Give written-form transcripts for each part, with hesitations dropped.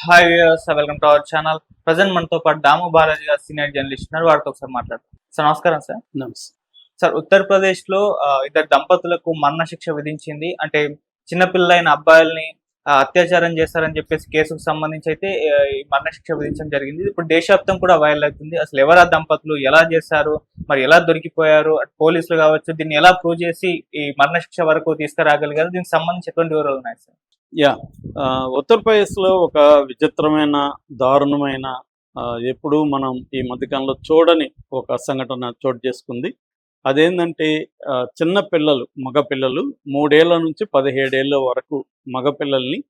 Hi viewers, welcome to our channel. Present మనతో పాటు దాము బాలాజీ గారు సీనియర్ జర్నలిస్ట్ ఉన్నారు. వారితో ఒకసారి మాట్లాడతాం. సార్ నమస్కారం సార్. నమస్తే. సార్, ఉత్తరప్రదేశ్ లో ఇద్దరు దంపతులకు మరణశిక్ష విధించింది. అంటే చిన్నపిల్లలైన అబ్బాయిల్ని అత్యాచారం చేస్తారని చెప్పేసి కేసుకు సంబంధించి అయితే ఈ మరణశిక్ష విధించడం జరిగింది. ఇప్పుడు దేశవ్యాప్తం కూడా వైరల్ అవుతుంది. అసలు ఎవరు ఆ దంపతులు, ఎలా చేశారు, మరి ఎలా దొరికిపోయారు, పోలీసులు కావచ్చు, దీన్ని ఎలా ప్రూవ్ చేసి ఈ మరణశిక్ష వరకు తీసుకురాగలిగారు, దీనికి సంబంధించి ఎటువంటి వివరాలు ఉన్నాయి సార్? యా ఉత్తరప్రదేశ్లో ఒక విచిత్రమైన, దారుణమైన, ఎప్పుడు మనం ఈ మధ్యకాలంలో చూడని ఒక సంఘటన చోటు చేసుకుంది. అదేంటంటే చిన్న పిల్లలు, మగపిల్లలు 3 ఏళ్ల నుంచి 17 ఏళ్ళ వరకు మగపిల్లల్ని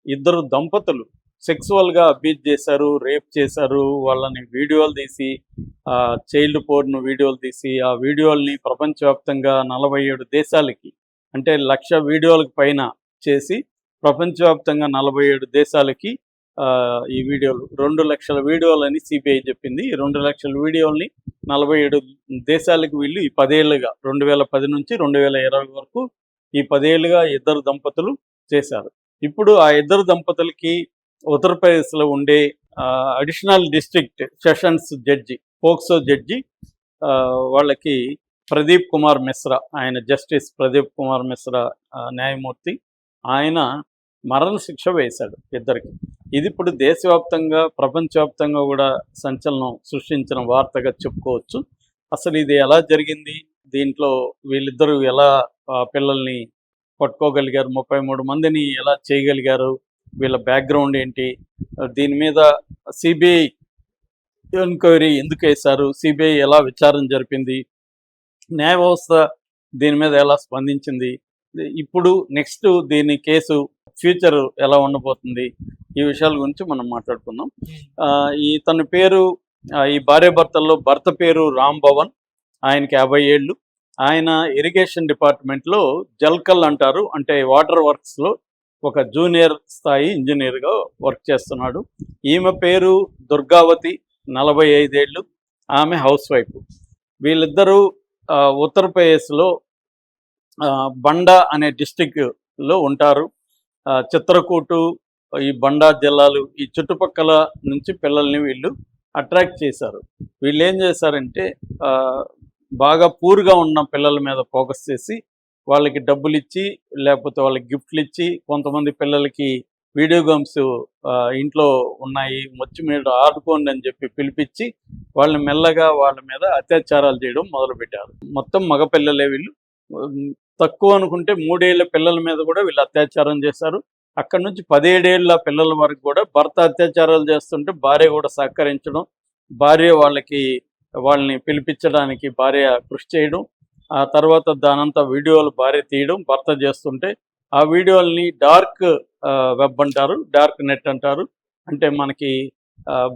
ఇద్దరు దంపతులు సెక్సువల్గా అబ్యూజ్ చేశారు, రేప్ చేశారు. వాళ్ళని వీడియోలు తీసి, చైల్డ్ పోర్న్ వీడియోలు తీసి, ఆ వీడియోల్ని ప్రపంచవ్యాప్తంగా 47 దేశాలకి, అంటే 1,00,000 వీడియోలకు పైన చేసి ప్రపంచవ్యాప్తంగా 47 దేశాలకి ఈ వీడియోలు 2 లక్షల వీడియోలని సిబిఐ చెప్పింది. ఈ 2 లక్షల వీడియోల్ని 47 దేశాలకు వీళ్ళు ఈ 10 ఏళ్ళుగా 2010 నుంచి 2020 వరకు ఈ 10 ఏళ్ళుగా ఇద్దరు దంపతులు చేశారు. ఇప్పుడు ఆ ఇద్దరు దంపతులకి ఉత్తరప్రదేశ్లో ఉండే additional district sessions judge, POCSO judge, వాళ్ళకి ప్రదీప్ కుమార్ మిశ్రా, ఆయన జస్టిస్ ప్రదీప్ కుమార్ మిశ్రా న్యాయమూర్తి, ఆయన మరణశిక్ష వేశాడు ఇద్దరికి. ఇది ఇప్పుడు దేశవ్యాప్తంగా, ప్రపంచవ్యాప్తంగా కూడా సంచలనం సృష్టించిన వార్తగా చెప్పుకోవచ్చు. అసలు ఇది ఎలా జరిగింది, దీంట్లో వీళ్ళిద్దరూ ఎలా పిల్లల్ని పట్టుకోగలిగారు, 33 మందిని ఎలా చేయగలిగారు, వీళ్ళ బ్యాక్గ్రౌండ్ ఏంటి, దీని మీద సిబిఐ ఎంక్వైరీ ఎందుకు వేశారు, సిబిఐ ఎలా విచారణ జరిపింది, న్యాయ వ్యవస్థ దీని మీద ఎలా స్పందించింది, ఇప్పుడు నెక్స్ట్ దీని కేసు ఫ్యూచర్ ఎలా ఉండబోతుంది, ఈ విషయాల గురించి మనం మాట్లాడుకుందాం. తన పేరు, ఈ భార్యాభర్తల్లో భర్త పేరు రామ్ భవన్, ఆయనకి 50 ఏళ్ళు. ఆయన ఇరిగేషన్ డిపార్ట్మెంట్లో జల్కల్ అంటారు, అంటే వాటర్ వర్క్స్లో ఒక జూనియర్ స్థాయి ఇంజనీర్గా వర్క్ చేస్తున్నాడు. ఈమె పేరు దుర్గావతి, 45 ఏళ్ళు, ఆమె హౌస్ వైఫ్. వీళ్ళిద్దరూ ఉత్తరప్రదేశ్లో బండా అనే డిస్టిక్లో ఉంటారు. చిత్రకూటు, ఈ బండా జిల్లాలు, ఈ చుట్టుపక్కల నుంచి పిల్లల్ని వీళ్ళు అట్రాక్ట్ చేశారు. వీళ్ళు ఏం చేశారంటే బాగా పూర్గా ఉన్న పిల్లల మీద ఫోకస్ చేసి వాళ్ళకి డబ్బులు ఇచ్చి, లేకపోతే వాళ్ళకి గిఫ్ట్లు ఇచ్చి, కొంతమంది పిల్లలకి వీడియో గేమ్స్ ఇంట్లో ఉన్నాయి, వచ్చి మీద ఆడుకోండి అని చెప్పి పిలిపించి వాళ్ళని మెల్లగా వాళ్ళ మీద అత్యాచారాలు చేయడం మొదలుపెట్టారు. మొత్తం మగపిల్లలే వీళ్ళు. తక్కువ అనుకుంటే 3 ఏళ్ల పిల్లల మీద కూడా వీళ్ళు అత్యాచారం చేశారు. అక్కడి నుంచి 17 ఏళ్ల పిల్లల వరకు కూడా భర్త అత్యాచారాలు చేస్తుంటే భార్య కూడా సహకరించడం, భార్య వాళ్ళని పిలిపించడానికి భార్య కృషి చేయడం, ఆ తర్వాత దానంతా వీడియోలు భార్య తీయడం, భర్త చేస్తుంటే ఆ వీడియోల్ని డార్క్ వెబ్ అంటారు, డార్క్ నెట్ అంటారు. అంటే మనకి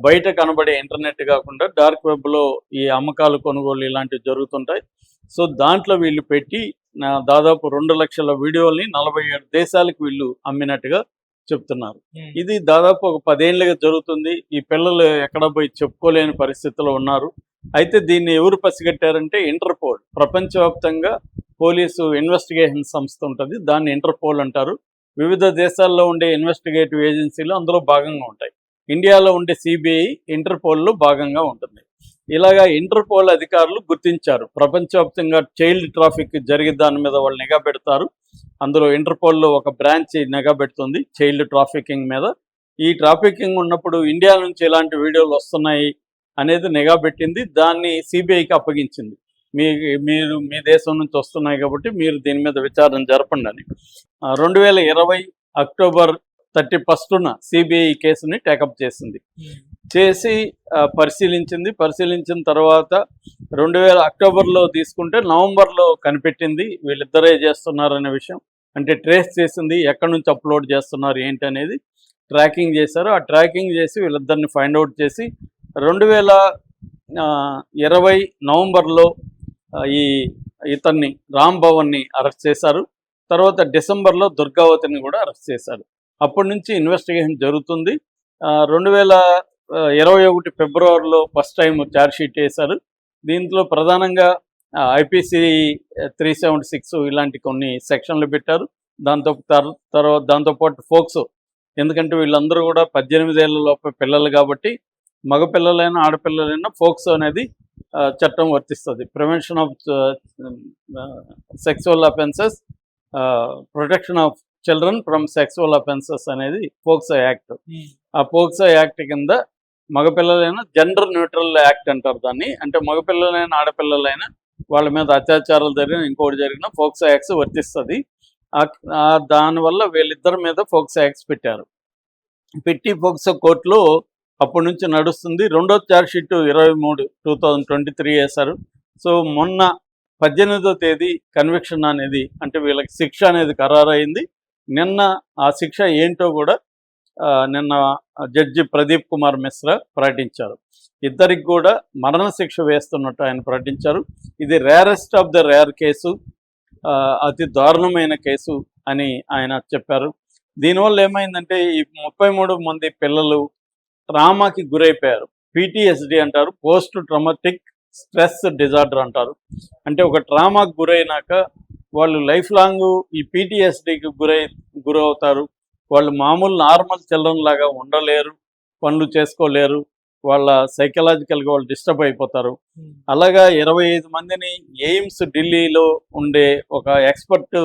బయట కనబడే ఇంటర్నెట్ కాకుండా డార్క్ వెబ్లో ఈ అమ్మకాలు, కొనుగోలు ఇలాంటివి జరుగుతుంటాయి. సో దాంట్లో వీళ్ళు పెట్టి దాదాపు 2 లక్షల వీడియోల్ని 47 దేశాలకు వీళ్ళు అమ్మినట్టుగా చెప్తున్నారు. ఇది దాదాపు ఒక 10 ఏళ్ళుగా జరుగుతుంది. ఈ పిల్లలు ఎక్కడ పోయి చెప్పుకోలేని పరిస్థితిలో ఉన్నారు. అయితే దీన్ని ఎవరు పసిగట్టారంటే ఇంటర్పోల్, ప్రపంచవ్యాప్తంగా పోలీసు ఇన్వెస్టిగేషన్ సంస్థ ఉంటుంది, దాన్ని ఇంటర్పోల్ అంటారు. వివిధ దేశాల్లో ఉండే ఇన్వెస్టిగేటివ్ ఏజెన్సీలు అందులో భాగంగా ఉంటాయి. ఇండియాలో ఉండే సిబిఐ ఇంటర్పోల్లో భాగంగా ఉంటుంది. ఇలాగా ఇంటర్పోల్ అధికారులు గుర్తించారు, ప్రపంచవ్యాప్తంగా చైల్డ్ ట్రాఫిక్ జరిగే దాని మీద వాళ్ళు నిఘా పెడతారు. అందులో ఇంటర్పోల్లో ఒక బ్రాంచ్ నిఘా పెడుతుంది చైల్డ్ ట్రాఫికింగ్ మీద. ఈ ట్రాఫికింగ్ ఉన్నప్పుడు ఇండియా నుంచి ఎలాంటి వీడియోలు వస్తున్నాయి అనేది నిఘా పెట్టింది, దాన్ని సిబిఐకి అప్పగించింది. మీరు మీ దేశం నుంచి వస్తున్నాయి కాబట్టి మీరు దీని మీద విచారణ జరపండి అని. 2020 అక్టోబర్ 31న సిబిఐ కేసుని టేకప్ చేసింది. చేసి పరిశీలించిన తర్వాత 2000 అక్టోబర్లో తీసుకుంటే నవంబర్లో కనిపెట్టింది వీళ్ళిద్దరే చేస్తున్నారనే విషయం. అంటే ట్రేస్ చేసింది, ఎక్కడి నుంచి అప్లోడ్ చేస్తున్నారు ఏంటి అనేది ట్రాకింగ్ చేశారు. ఆ ట్రాకింగ్ చేసి వీళ్ళిద్దరిని ఫైండ్ అవుట్ చేసి 2020 నవంబర్లో ఇతన్ని రామ్ భవన్ని అరెస్ట్ చేశారు. తర్వాత డిసెంబర్లో దుర్గావతిని కూడా అరెస్ట్ చేశారు. అప్పటి నుంచి ఇన్వెస్టిగేషన్ జరుగుతుంది. 2021 ఫిబ్రవరిలో ఫస్ట్ టైం ఛార్జ్షీట్ వేశారు. దీంట్లో ప్రధానంగా ఐపీసీ 376 ఇలాంటి కొన్ని సెక్షన్లు పెట్టారు. దాంతోపాటు ఫోక్సో ఎందుకంటే వీళ్ళందరూ కూడా 18 ఏళ్ల లోపు పిల్లలు కాబట్టి మగపిల్లలైనా ఆడపిల్లలైనా ఫోక్సో అనేది చట్టం వర్తిస్తుంది. Prevention of sexual offences, protection of children from sexual offences అనేది పోక్సో యాక్ట్. ఆ పోక్సో యాక్ట్ కింద మగపిల్లలైనా జెండర్ న్యూట్రల్ యాక్ట్ అంటారు దాన్ని. అంటే మగపిల్లలైనా ఆడపిల్లలైనా వాళ్ళ మీద అత్యాచారాలు జరిగిన ఇంకోటి జరిగిన పోక్సో యాక్ట్స్ వర్తిస్తుంది. దానివల్ల వీళ్ళిద్దరి మీద పోక్సో యాక్ట్స్ పెట్టి పోక్సో కోర్టులో అప్పటి నుంచి నడుస్తుంది. రెండో ఛార్జ్ షీట్ 23/2023 వేశారు. సో మొన్న 18వ తేదీ కన్విక్షన్ అనేది, అంటే వీళ్ళకి శిక్ష అనేది ఖరారైంది. నిన్న ఆ శిక్ష ఏంటో కూడా నిన్న జడ్జి ప్రదీప్ కుమార్ మిశ్రా ప్రకటించారు. ఇద్దరికి కూడా మరణశిక్ష వేస్తున్నట్టు ఆయన ప్రకటించారు. ఇది rarest of the rare case, అతి దారుణమైన కేసు అని ఆయన చెప్పారు. దీనివల్ల ఏమైందంటే ఈ 33 మంది పిల్లలు ట్రామాకి గురైపోయారు. PTSD అంటారు, పోస్ట్ ట్రామాటిక్ స్ట్రెస్ డిజార్డర్ అంటారు. అంటే ఒక ట్రామాకు గురైనాక వాళ్ళు లైఫ్ లాంగ్ ఈ PTSDకి గురవుతారు. వాళ్ళు మామూలు నార్మల్ చిల్డ్రన్ లాగా ఉండలేరు, పనులు చేసుకోలేరు, వాళ్ళ సైకలాజికల్గా వాళ్ళు డిస్టర్బ్ అయిపోతారు. అలాగా 25 మందిని ఎయిమ్స్ ఢిల్లీలో ఉండే ఒక ఎక్స్పర్ట్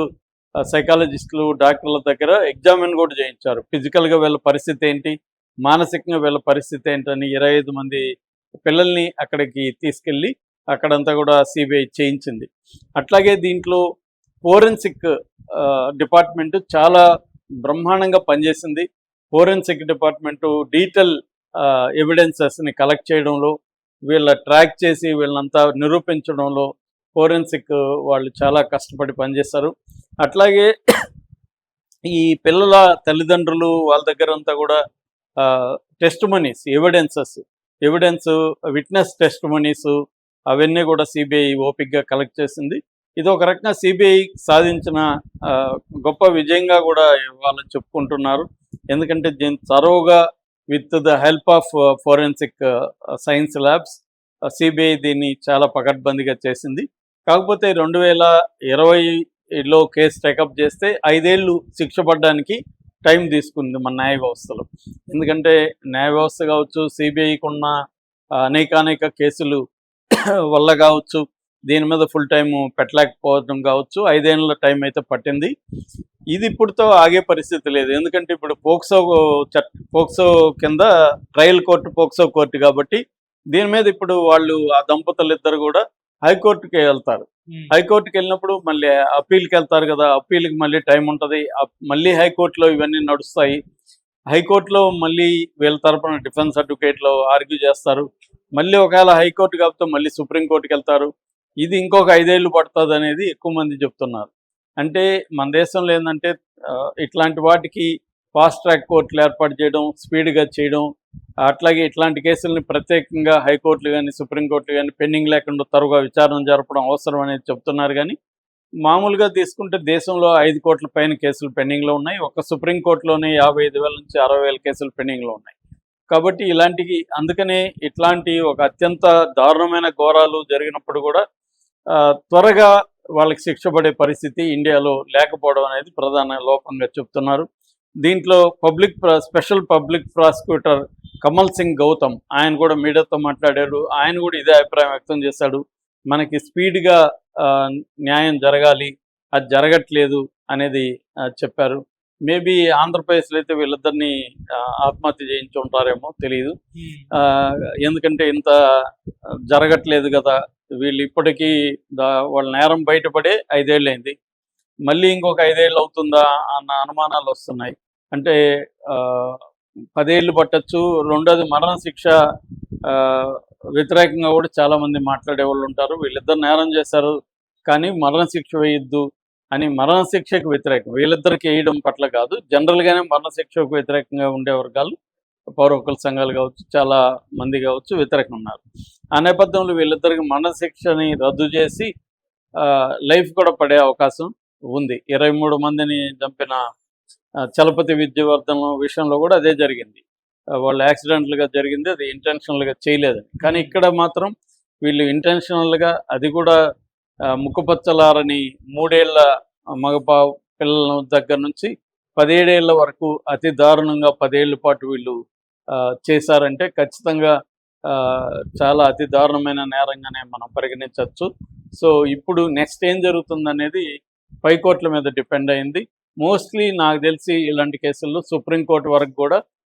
సైకాలజిస్టులు డాక్టర్ల దగ్గర ఎగ్జామిన్ కూడా చేయించారు. ఫిజికల్గా వీళ్ళ పరిస్థితి ఏంటి, మానసికంగా వీళ్ళ పరిస్థితి ఏంటని 25 మంది పిల్లల్ని అక్కడికి తీసుకెళ్ళి అక్కడంతా కూడా CBI చేయించింది. అట్లాగే దీంట్లో ఫోరెన్సిక్ డిపార్ట్మెంటు చాలా బ్రహ్మాండంగా పనిచేసింది. ఫోరెన్సిక్ డిపార్ట్మెంటు డీటెయిల్ ఎవిడెన్సెస్ని కలెక్ట్ చేయడంలో, వీళ్ళ ట్రాక్ చేసి వీళ్ళంతా నిరూపించడంలో ఫోరెన్సిక్ వాళ్ళు చాలా కష్టపడి పనిచేస్తారు. అట్లాగే ఈ పిల్లల తల్లిదండ్రులు వాళ్ళ దగ్గర అంతా కూడా టెస్టిమనీస్, ఎవిడెన్స్ విట్నెస్ టెస్టిమనీస్ అవన్నీ కూడా CBI ఓపిక్గా కలెక్ట్ చేసింది. ఇది ఒక రకంగా CBI సాధించిన గొప్ప విజయంగా కూడా వాళ్ళు చెప్పుకుంటున్నారు. ఎందుకంటే దీని థరోగా with the help of forensic science labs CBI దీన్ని చాలా పకడ్బందీగా చేసింది. కాకపోతే 2020లో కేసు టేకప్ చేస్తే 5 ఏళ్ళు శిక్ష పడడానికి టైం తీసుకుంది మన న్యాయ వ్యవస్థలో. ఎందుకంటే న్యాయ వ్యవస్థ కావచ్చు, CBIకి ఉన్న అనేక కేసులు వల్ల కావచ్చు, దీని మీద ఫుల్ టైం పెట్టలేకపోవడం కావచ్చు, 5 ఏళ్ళ టైం అయితే పట్టింది. ఇది ఇప్పుడుతో ఆగే పరిస్థితి లేదు. ఎందుకంటే ఇప్పుడు పోక్సో కింద ట్రయల్ కోర్టు పోక్సో కోర్టు కాబట్టి దీని మీద ఇప్పుడు వాళ్ళు ఆ దంపతులు ఇద్దరు కూడా హైకోర్టుకి వెళ్తారు. హైకోర్టుకి వెళ్ళినప్పుడు మళ్ళీ అప్పీల్కి వెళ్తారు కదా, అప్పీల్కి మళ్ళీ టైం ఉంటుంది. మళ్ళీ హైకోర్టులో ఇవన్నీ నడుస్తాయి. హైకోర్టులో మళ్ళీ వీళ్ళ తరపున డిఫెన్స్ అడ్వకేట్లో ఆర్గ్యూ చేస్తారు. మళ్ళీ ఒకవేళ హైకోర్టు కాకపోతే మళ్ళీ సుప్రీంకోర్టుకి వెళ్తారు. ఇది ఇంకొక 5 ఏళ్ళు పడుతుంది అనేది ఎక్కువ మంది చెప్తున్నారు. అంటే మన దేశంలో ఏంటంటే ఇట్లాంటి వాటికి ఫాస్ట్ ట్రాక్ కోర్టులు ఏర్పాటు చేయడం, స్పీడ్గా చేయడం, అట్లాగే ఇట్లాంటి కేసుల్ని ప్రత్యేకంగా హైకోర్టులు కానీ సుప్రీంకోర్టులు కానీ పెండింగ్ లేకుండా త్వరగా విచారణ జరపడం అవసరం అనేది చెప్తున్నారు. కానీ మామూలుగా తీసుకుంటే దేశంలో 5 కోట్ల పైన కేసులు పెండింగ్లో ఉన్నాయి. ఒక సుప్రీంకోర్టులోనే 55,000 నుంచి 60,000 కేసులు పెండింగ్లో ఉన్నాయి. కాబట్టి అందుకనే ఇట్లాంటి ఒక అత్యంత దారుణమైన ఘోరాలు జరిగినప్పుడు కూడా త్వరగా వాళ్ళకి శిక్ష పడే పరిస్థితి ఇండియాలో లేకపోవడం అనేది ప్రధాన లోపంగా చెప్తున్నారు. దీంట్లో special public prosecutor Kamal Singh Gautam ఆయన కూడా మీడియాతో మాట్లాడారు. ఆయన కూడా ఇదే అభిప్రాయం వ్యక్తం చేశాడు. మనకి స్పీడ్గా న్యాయం జరగాలి, అది జరగట్లేదు అనేది చెప్పారు. మేబీ ఆంధ్రప్రదేశ్లో అయితే వీళ్ళిద్దరిని ఆత్మహత్య చేయించి ఉంటారేమో తెలియదు. ఎందుకంటే ఇంత జరగట్లేదు కదా, వీళ్ళు ఇప్పటికీ వాళ్ళ నేరం బయటపడే 5 ఏళ్ళు అయింది. మళ్ళీ ఇంకొక 5 ఏళ్ళు అవుతుందా అన్న అనుమానాలు వస్తున్నాయి. అంటే 10 ఏళ్ళు పట్టచ్చు. రెండోది మరణశిక్ష వ్యతిరేకంగా కూడా చాలామంది మాట్లాడే వాళ్ళు ఉంటారు. వీళ్ళిద్దరు నేరం చేశారు కానీ మరణశిక్ష వేయొద్దు అని, మరణశిక్షకు వ్యతిరేకం వీళ్ళిద్దరికి వేయడం పట్ల కాదు, జనరల్గానే మరణశిక్షకు వ్యతిరేకంగా ఉండే వర్గాలు, పౌర హక్కుల సంఘాలు కావచ్చు, చాలా మంది కావచ్చు వ్యతిరేకంగా ఉన్నారు. ఆ నేపథ్యంలో వీళ్ళిద్దరికి మరణశిక్షని రద్దు చేసి లైఫ్ కూడా పడే అవకాశం ఉంది. 23 మందిని చంపిన చలపతి విద్యావర్ధన్ విషయంలో కూడా అదే జరిగింది. వాళ్ళు యాక్సిడెంటల్గా జరిగింది, అది ఇంటెన్షనల్గా చేయలేదని. కానీ ఇక్కడ మాత్రం వీళ్ళు ఇంటెన్షనల్గా, అది కూడా ముక్కుపచ్చలారని 3 ఏళ్ల పిల్లల దగ్గర నుంచి 17 ఏళ్ల వరకు అతి దారుణంగా 10 ఏళ్ల పాటు వీళ్ళు చేశారంటే ఖచ్చితంగా చాలా అతి దారుణమైన నేరంగానే మనం పరిగణించవచ్చు. సో ఇప్పుడు నెక్స్ట్ ఏం జరుగుతుందనేది పై కోర్టుల మీద డిపెండ్ అయింది. మోస్ట్లీ నాకు తెలిసి ఇలాంటి కేసుల్లో సుప్రీంకోర్టు వరకు కూడా